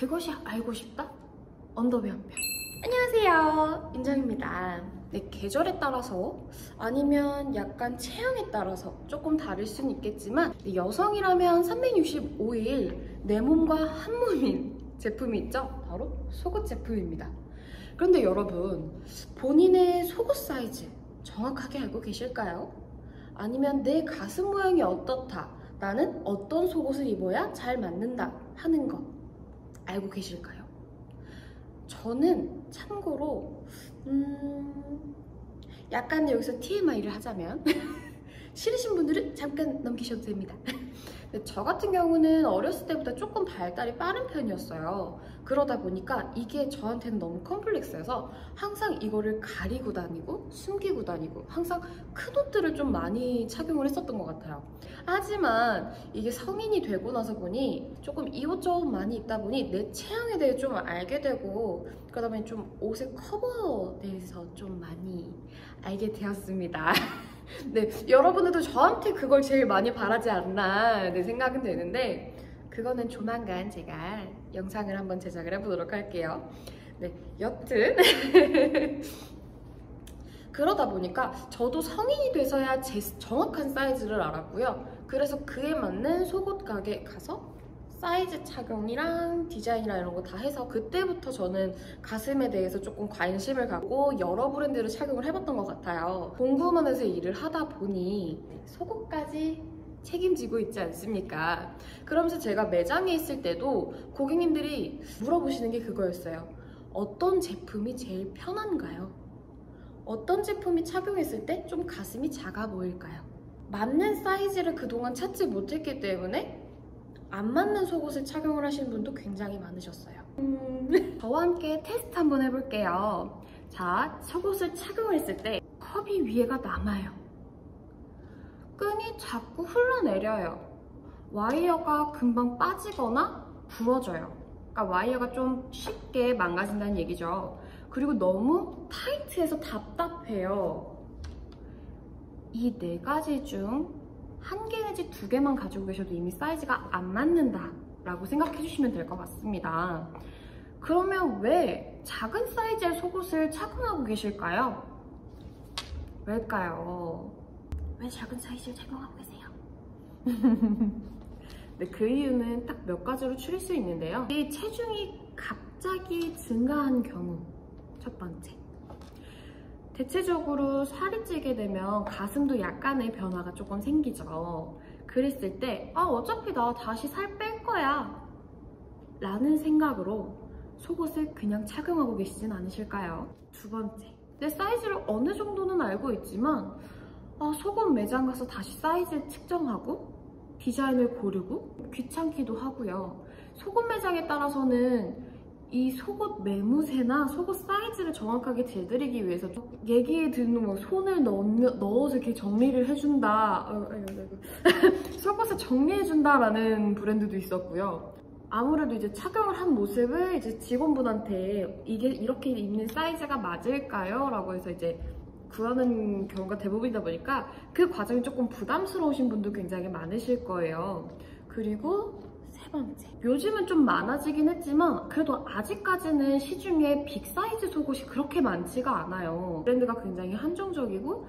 그것이 알고 싶다? 언더변변. 안녕하세요, 인정입니다. 네, 계절에 따라서 아니면 약간 체형에 따라서 조금 다를 수는 있겠지만 여성이라면 365일 내 몸과 한 몸인 제품이 있죠? 바로 속옷 제품입니다. 그런데 여러분, 본인의 속옷 사이즈 정확하게 알고 계실까요? 아니면 내 가슴 모양이 어떻다, 나는 어떤 속옷을 입어야 잘 맞는다 하는 거 알고 계실까요? 저는 참고로 약간 여기서 TMI를 하자면 싫으신 분들은 잠깐 넘기셔도 됩니다. 근데 저 같은 경우는 어렸을 때보다 조금 발달이 빠른 편이었어요. 그러다 보니까 이게 저한테는 너무 컴플렉스여서 항상 이거를 가리고 다니고 숨기고 다니고 항상 큰 옷들을 좀 많이 착용을 했었던 것 같아요. 하지만 이게 성인이 되고 나서 보니 조금 이것저것 많이 입다 보니 내 체형에 대해 좀 알게 되고 그러다 보니 좀 옷의 커버에 대해서 좀 많이 알게 되었습니다. 네, 여러분들도 저한테 그걸 제일 많이 바라지 않나 생각은 되는데 그거는 조만간 제가 영상을 한번 제작을 해보도록 할게요. 네, 여튼 그러다 보니까 저도 성인이 돼서야 제 정확한 사이즈를 알았고요. 그래서 그에 맞는 속옷 가게에 가서 사이즈 착용이랑 디자인이랑 이런 거 다 해서 그때부터 저는 가슴에 대해서 조금 관심을 갖고 여러 브랜드를 착용을 해봤던 것 같아요. 공구만에서 일을 하다 보니 속옷까지 책임지고 있지 않습니까? 그러면서 제가 매장에 있을 때도 고객님들이 물어보시는 게 그거였어요. 어떤 제품이 제일 편한가요? 어떤 제품이 착용했을 때 좀 가슴이 작아 보일까요? 맞는 사이즈를 그동안 찾지 못했기 때문에 안 맞는 속옷을 착용을 하시는 분도 굉장히 많으셨어요. 저와 함께 테스트 한번 해볼게요. 자, 속옷을 착용했을 때 컵이 위에가 남아요. 끈이 자꾸 흘러내려요. 와이어가 금방 빠지거나 부러져요. 그러니까 와이어가 좀 쉽게 망가진다는 얘기죠. 그리고 너무 타이트해서 답답해요. 이 네 가지 중 한 개 내지 두 개만 가지고 계셔도 이미 사이즈가 안 맞는다 라고 생각해 주시면 될 것 같습니다. 그러면 왜 작은 사이즈의 속옷을 착용하고 계실까요? 왜일까요? 왜 작은 사이즈를 착용하고 계세요? 네, 그 이유는 딱 몇 가지로 추릴 수 있는데요. 이 체중이 갑자기 증가한 경우, 첫 번째. 대체적으로 살이 찌게 되면 가슴도 약간의 변화가 조금 생기죠. 그랬을 때 어차피 나 다시 살 뺄 거야 라는 생각으로 속옷을 그냥 착용하고 계시진 않으실까요? 두 번째, 내 사이즈를 어느 정도는 알고 있지만 속옷 매장 가서 다시 사이즈를 측정하고 디자인을 고르고 귀찮기도 하고요. 속옷 매장에 따라서는 이 속옷 매무새나 속옷 사이즈를 정확하게 재드리기 위해서 얘기에 듣는 뭐 손을 넣어서 이렇게 정리를 해준다, 속옷을 정리해준다라는 브랜드도 있었고요. 아무래도 이제 착용을 한 모습을 이제 직원분한테 이게 이렇게 입는 사이즈가 맞을까요? 라고 해서 이제 구하는 경우가 대부분이다 보니까 그 과정이 조금 부담스러우신 분도 굉장히 많으실 거예요. 그리고 세 번째, 요즘은 좀 많아지긴 했지만 그래도 아직까지는 시중에 빅사이즈 속옷이 그렇게 많지가 않아요. 브랜드가 굉장히 한정적이고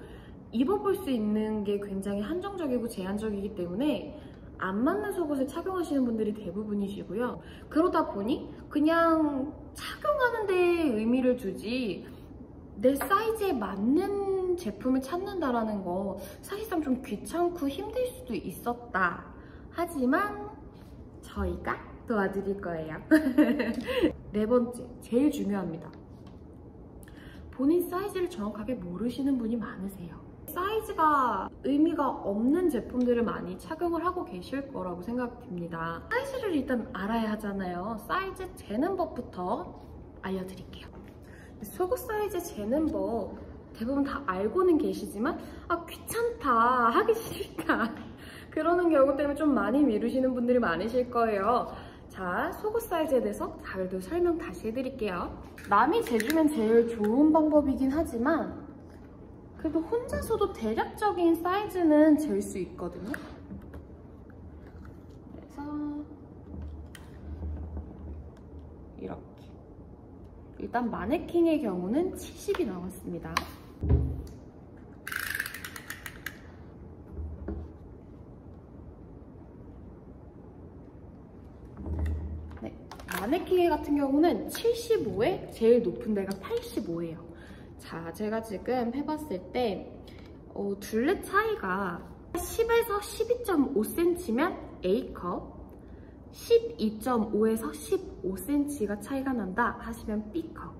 입어볼 수 있는 게 굉장히 한정적이고 제한적이기 때문에 안 맞는 속옷을 착용하시는 분들이 대부분이시고요. 그러다 보니 그냥 착용하는 데 의미를 두지 내 사이즈에 맞는 제품을 찾는다라는 거 사실상 좀 귀찮고 힘들 수도 있었다. 하지만 저희가 도와드릴 거예요. 네 번째, 제일 중요합니다. 본인 사이즈를 정확하게 모르시는 분이 많으세요. 사이즈가 의미가 없는 제품들을 많이 착용을 하고 계실 거라고 생각됩니다. 사이즈를 일단 알아야 하잖아요. 사이즈 재는 법부터 알려드릴게요. 속옷 사이즈 재는 법 대부분 다 알고는 계시지만 귀찮다, 하기 싫다 그러는 경우 때문에 좀 많이 미루시는 분들이 많으실 거예요. 자, 속옷 사이즈에 대해서 그래도 설명 다시 해드릴게요. 남이 재주면 제일 좋은 방법이긴 하지만 그래도 혼자서도 대략적인 사이즈는 잴 수 있거든요. 그래서 이렇게. 일단 마네킹의 경우는 70이 나왔습니다. 네, 마네킹 같은 경우는 75에 제일 높은 데가 85예요. 자, 제가 지금 해봤을 때 둘레 차이가 10에서 12.5cm면 A컵, 12.5에서 15cm가 차이가 난다 하시면 B컵,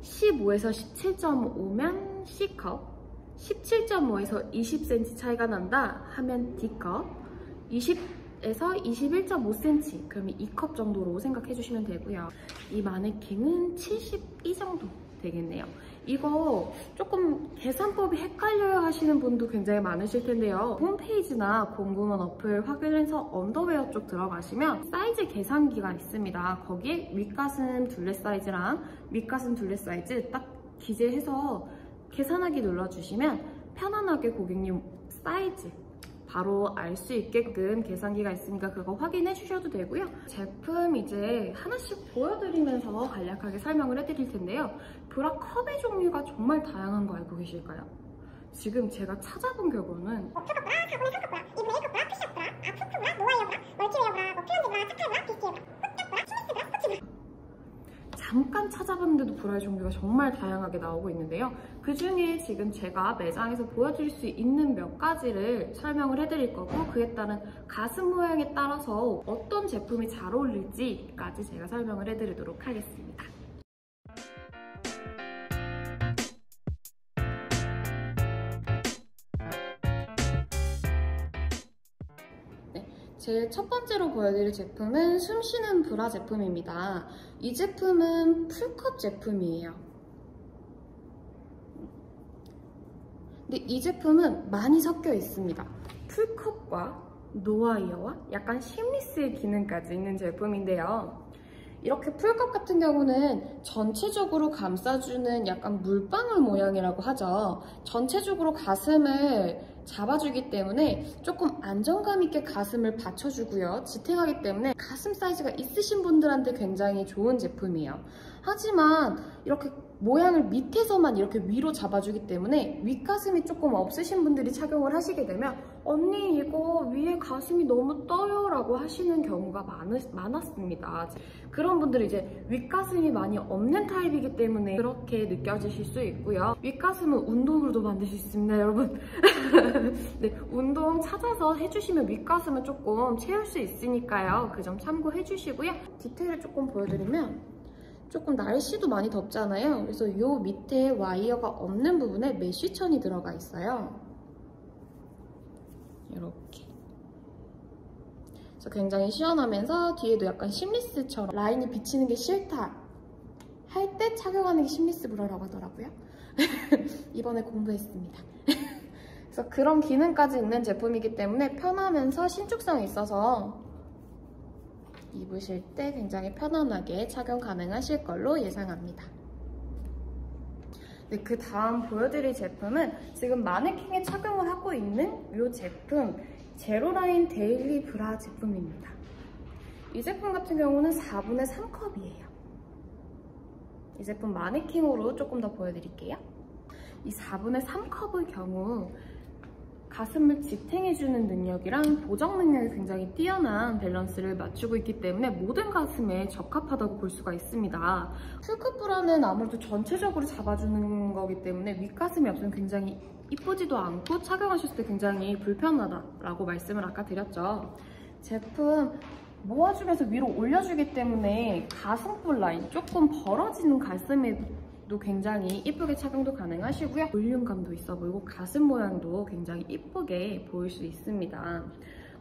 15에서 17.5면 C컵, 17.5에서 20cm 차이가 난다 하면 D컵, 20에서 21.5cm 그러면 E컵 정도로 생각해 주시면 되고요. 이 마네킹은 72 정도 되겠네요. 이거 조금 계산법이 헷갈려요 하시는 분도 굉장히 많으실 텐데요. 홈페이지나 공구먼 어플 확인해서 언더웨어 쪽 들어가시면 사이즈 계산기가 있습니다. 거기에 윗가슴 둘레 사이즈랑 밑가슴 둘레 사이즈 딱 기재해서 계산하기 눌러주시면 편안하게 고객님 사이즈 바로 알 수 있게끔 계산기가 있으니까 그거 확인해 주셔도 되고요. 제품 이제 하나씩 보여드리면서 간략하게 설명을 해드릴 텐데요. 브라 컵의 종류가 정말 다양한 거 알고 계실까요? 지금 제가 찾아본 결과는 초급 브라, 가공의 성급 브라, 이브 A급 브라, 푸시업 브라, 아프프 브라, 노아이어 브라, 멀티웨어 브라, 플런지 브라, 착할 브라, 비스티어 브라, 흑적 브라, 스미스 브라, 스포츠 브라. 잠깐 찾아봤는데도 브라의 종류가 정말 다양하게 나오고 있는데요. 그 중에 지금 제가 매장에서 보여드릴 수 있는 몇 가지를 설명을 해드릴 거고 그에 따른 가슴 모양에 따라서 어떤 제품이 잘 어울릴지까지 제가 설명을 해드리도록 하겠습니다. 제일 첫 번째로 보여드릴 제품은 숨쉬는 브라 제품입니다. 이 제품은 풀컵 제품이에요. 근데 이 제품은 많이 섞여 있습니다. 풀컵과 노아이어와 약간 심리스의 기능까지 있는 제품인데요. 이렇게 풀컵 같은 경우는 전체적으로 감싸주는 약간 물방울 모양이라고 하죠. 전체적으로 가슴을 잡아주기 때문에 조금 안정감 있게 가슴을 받쳐주고요. 지탱하기 때문에 가슴 사이즈가 있으신 분들한테 굉장히 좋은 제품이에요. 하지만 이렇게 모양을 밑에서만 이렇게 위로 잡아주기 때문에 윗가슴이 조금 없으신 분들이 착용을 하시게 되면 언니 이거 위에 가슴이 너무 떠요 라고 하시는 경우가 많았습니다. 그런 분들은 이제 윗가슴이 많이 없는 타입이기 때문에 그렇게 느껴지실 수 있고요. 윗가슴은 운동으로도 만들 수 있습니다, 여러분. 네, 운동 찾아서 해주시면 윗가슴은 조금 채울 수 있으니까요. 그 점 참고해 주시고요. 디테일을 조금 보여드리면 조금 날씨도 많이 덥잖아요. 그래서 이 밑에 와이어가 없는 부분에 메쉬천이 들어가 있어요. 이렇게. 그래서 굉장히 시원하면서 뒤에도 약간 심리스처럼 라인이 비치는 게 싫다 할 때 착용하는 게 심리스 브라라고 하더라고요. 이번에 공부했습니다. 그래서 그런 기능까지 있는 제품이기 때문에 편하면서 신축성이 있어서 입으실 때 굉장히 편안하게 착용 가능하실 걸로 예상합니다. 네, 그 다음 보여드릴 제품은 지금 마네킹에 착용을 하고 있는 이 제품 제로라인 데일리 브라 제품입니다. 이 제품 같은 경우는 4분의 3컵이에요. 이 제품 마네킹으로 조금 더 보여드릴게요. 이 4분의 3컵의 경우 가슴을 지탱해주는 능력이랑 보정 능력이 굉장히 뛰어난 밸런스를 맞추고 있기 때문에 모든 가슴에 적합하다고 볼 수가 있습니다. 풀컵 브라는 아무래도 전체적으로 잡아주는 거기 때문에 윗가슴이 없으면 굉장히 이쁘지도 않고 착용하셨을 때 굉장히 불편하다라고 말씀을 아까 드렸죠. 제품 모아주면서 위로 올려주기 때문에 가슴볼 라인, 조금 벌어지는 가슴에도 굉장히 이쁘게 착용도 가능하시고요. 볼륨감도 있어 보이고 가슴 모양도 굉장히 이쁘게 보일 수 있습니다.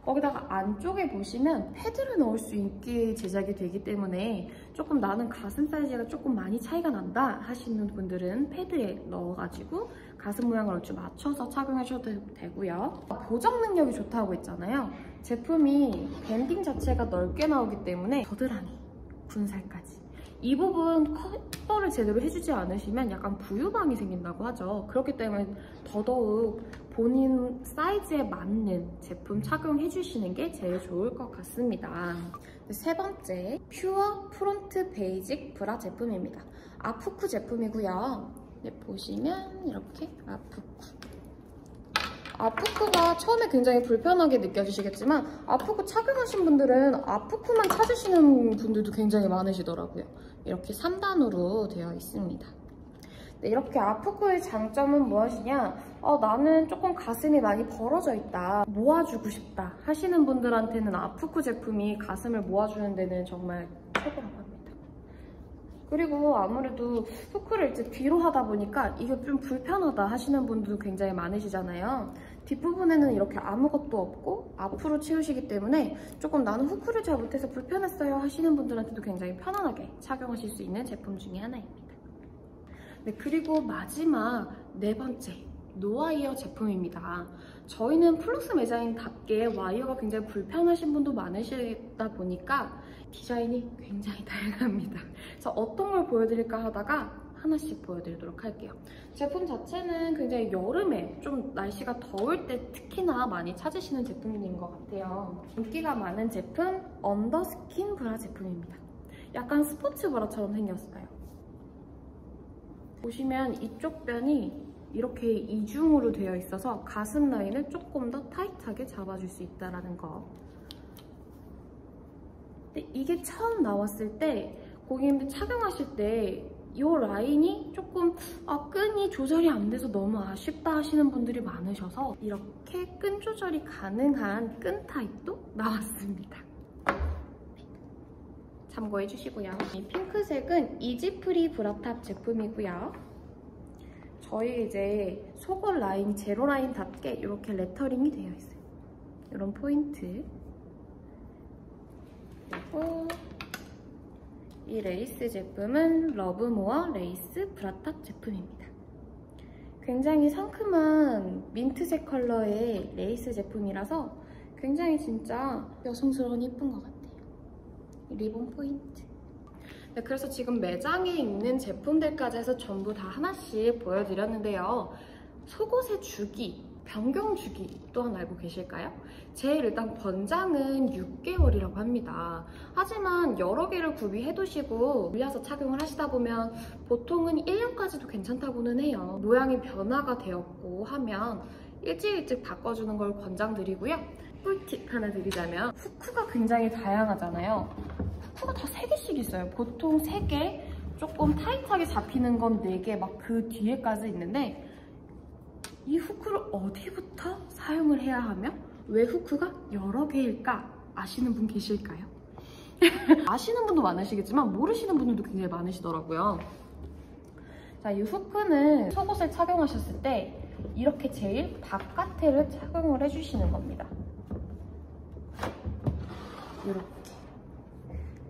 거기다가 안쪽에 보시면 패드를 넣을 수 있게 제작이 되기 때문에 조금 나는 가슴 사이즈가 조금 많이 차이가 난다 하시는 분들은 패드에 넣어가지고 가슴 모양을 얼추 맞춰서 착용하셔도 되고요. 보정 능력이 좋다고 했잖아요. 제품이 밴딩 자체가 넓게 나오기 때문에 겨드랑이, 군살까지 이 부분 커버를 제대로 해주지 않으시면 약간 부유방이 생긴다고 하죠. 그렇기 때문에 더더욱 본인 사이즈에 맞는 제품 착용해주시는 게 제일 좋을 것 같습니다. 세 번째, 퓨어 프론트 베이직 브라 제품입니다. 아프쿠 제품이고요. 네, 보시면 이렇게 아프쿠가 처음에 굉장히 불편하게 느껴지시겠지만 아프쿠 착용하신 분들은 아프쿠만 찾으시는 분들도 굉장히 많으시더라고요. 이렇게 3단으로 되어 있습니다. 네, 이렇게 아프쿠의 장점은 무엇이냐? 나는 조금 가슴이 많이 벌어져 있다, 모아주고 싶다 하시는 분들한테는 아프쿠 제품이 가슴을 모아주는 데는 정말 최고라고 합니다. 그리고 아무래도 후크를 이제 뒤로 하다 보니까 이게 좀 불편하다 하시는 분들도 굉장히 많으시잖아요. 뒷부분에는 이렇게 아무것도 없고 앞으로 치우시기 때문에 조금 나는 후크를 잘 못해서 불편했어요 하시는 분들한테도 굉장히 편안하게 착용하실 수 있는 제품 중에 하나입니다. 네, 그리고 마지막 네 번째, 노와이어 제품입니다. 저희는 플루스 매장인답게 와이어가 굉장히 불편하신 분도 많으시다 보니까 디자인이 굉장히 다양합니다. 그래서 어떤 걸 보여드릴까 하다가 하나씩 보여드리도록 할게요. 제품 자체는 굉장히 여름에 좀 날씨가 더울 때 특히나 많이 찾으시는 제품인 것 같아요. 인기가 많은 제품, 언더스킨 브라 제품입니다. 약간 스포츠 브라처럼 생겼어요. 보시면 이쪽 변이 이렇게 이중으로 되어 있어서 가슴 라인을 조금 더 타이트하게 잡아줄 수 있다는 거. 근데 이게 처음 나왔을 때 고객님들 착용하실 때 이 라인이 조금 끈이 조절이 안 돼서 너무 아쉽다 하시는 분들이 많으셔서 이렇게 끈 조절이 가능한 끈 타입도 나왔습니다. 참고해 주시고요. 이 핑크색은 이지프리 브라탑 제품이고요. 저희 이제 속옷 라인, 제로 라인답게 이렇게 레터링이 되어 있어요. 이런 포인트. 그리고 이 레이스 제품은 러브모어 레이스 브라탑 제품입니다. 굉장히 상큼한 민트색 컬러의 레이스 제품이라서 굉장히 진짜 여성스러운 예쁜 것 같아요. 리본 포인트. 네, 그래서 지금 매장에 있는 제품들까지 해서 전부 다 하나씩 보여드렸는데요. 속옷의 주기, 변경 주기 또한 알고 계실까요? 제일 일단 권장은 6개월이라고 합니다. 하지만 여러 개를 구비해두시고 물려서 착용을 하시다 보면 보통은 1년까지도 괜찮다고는 해요. 모양이 변화가 되었고 하면 일찍 바꿔주는 걸 권장드리고요. 꿀팁 하나 드리자면 후크가 굉장히 다양하잖아요. 후크가 다 3개씩 있어요. 보통 3개, 조금 타이트하게 잡히는 건 4개, 막 그 뒤에까지 있는데 이 후크를 어디부터 사용을 해야 하며 왜 후크가 여러 개일까 아시는 분 계실까요? 아시는 분도 많으시겠지만 모르시는 분들도 굉장히 많으시더라고요. 자, 이 후크는 속옷을 착용하셨을 때 이렇게 제일 바깥에를 착용을 해주시는 겁니다. 이렇게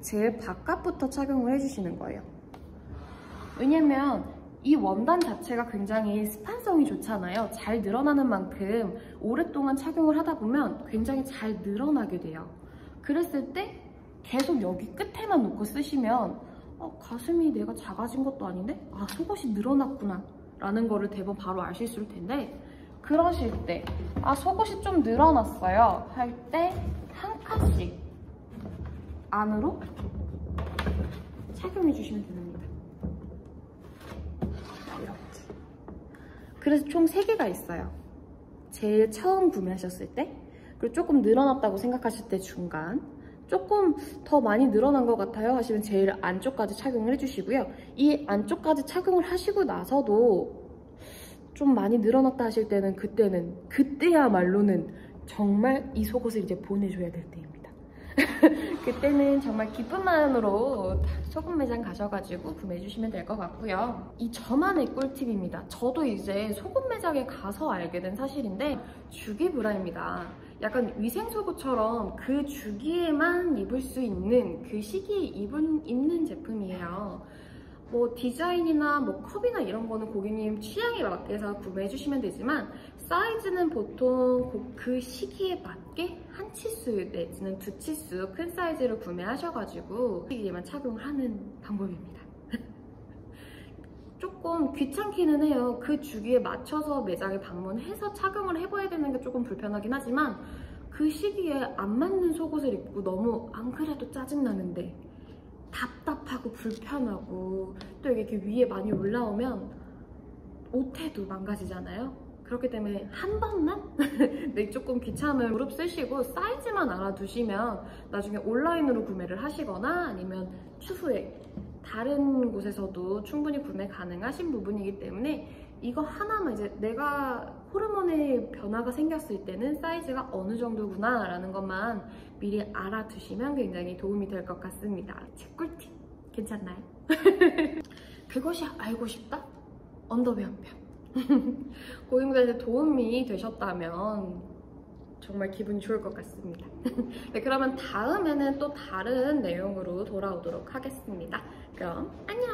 제일 바깥부터 착용을 해주시는 거예요. 왜냐면 이 원단 자체가 굉장히 스판성이 좋잖아요. 잘 늘어나는 만큼 오랫동안 착용을 하다 보면 굉장히 잘 늘어나게 돼요. 그랬을 때 계속 여기 끝에만 놓고 쓰시면 가슴이 내가 작아진 것도 아닌데 속옷이 늘어났구나 라는 거를 대부분 바로 아실 수 있을 텐데, 그러실 때 속옷이 좀 늘어났어요 할 때 한 칸씩 안으로 착용해 주시면 됩니다. 이렇게. 그래서 총 3개가 있어요. 제일 처음 구매하셨을 때, 그리고 조금 늘어났다고 생각하실 때 중간, 조금 더 많이 늘어난 것 같아요 하시면 제일 안쪽까지 착용을 해주시고요. 이 안쪽까지 착용을 하시고 나서도 좀 많이 늘어났다 하실 때는 그때야말로는 정말 이 속옷을 이제 보내줘야 될 때입니다. 그때는 정말 기쁜 마음으로 소금 매장 가셔가지고 구매해주시면 될 것 같고요. 이 저만의 꿀팁입니다. 저도 이제 소금 매장에 가서 알게 된 사실인데 주기 브라입니다. 약간 위생 속옷처럼 그 주기에만 입을 수 있는 그 시기에 입는 제품이에요. 뭐 디자인이나 뭐 컵이나 이런 거는 고객님 취향에 맞게서 구매해주시면 되지만 사이즈는 보통 그 시기에 맞게 한 치수 내지는 2치수 큰 사이즈를 구매하셔가지고 시기에만 착용을 하는 방법입니다. 조금 귀찮기는 해요. 그 주기에 맞춰서 매장에 방문해서 착용을 해봐야 되는 게 조금 불편하긴 하지만 그 시기에 안 맞는 속옷을 입고 너무 안 그래도 짜증나는데 답답하고 불편하고 또 이게 이렇게 위에 많이 올라오면 옷태도 망가지잖아요. 그렇기 때문에 한 번만 네, 조금 귀찮으면 무릎 쓰시고 사이즈만 알아두시면 나중에 온라인으로 구매를 하시거나 아니면 추후에 다른 곳에서도 충분히 구매 가능하신 부분이기 때문에 이거 하나만 이제 내가 호르몬의 변화가 생겼을 때는 사이즈가 어느 정도구나 라는 것만 미리 알아두시면 굉장히 도움이 될 것 같습니다. 제 꿀팁 괜찮나요? 그것이 알고 싶다? 언더웨어 한 편. 고객분들한테 도움이 되셨다면 정말 기분이 좋을 것 같습니다. 네, 그러면 다음에는 또 다른 내용으로 돌아오도록 하겠습니다. 그럼 안녕!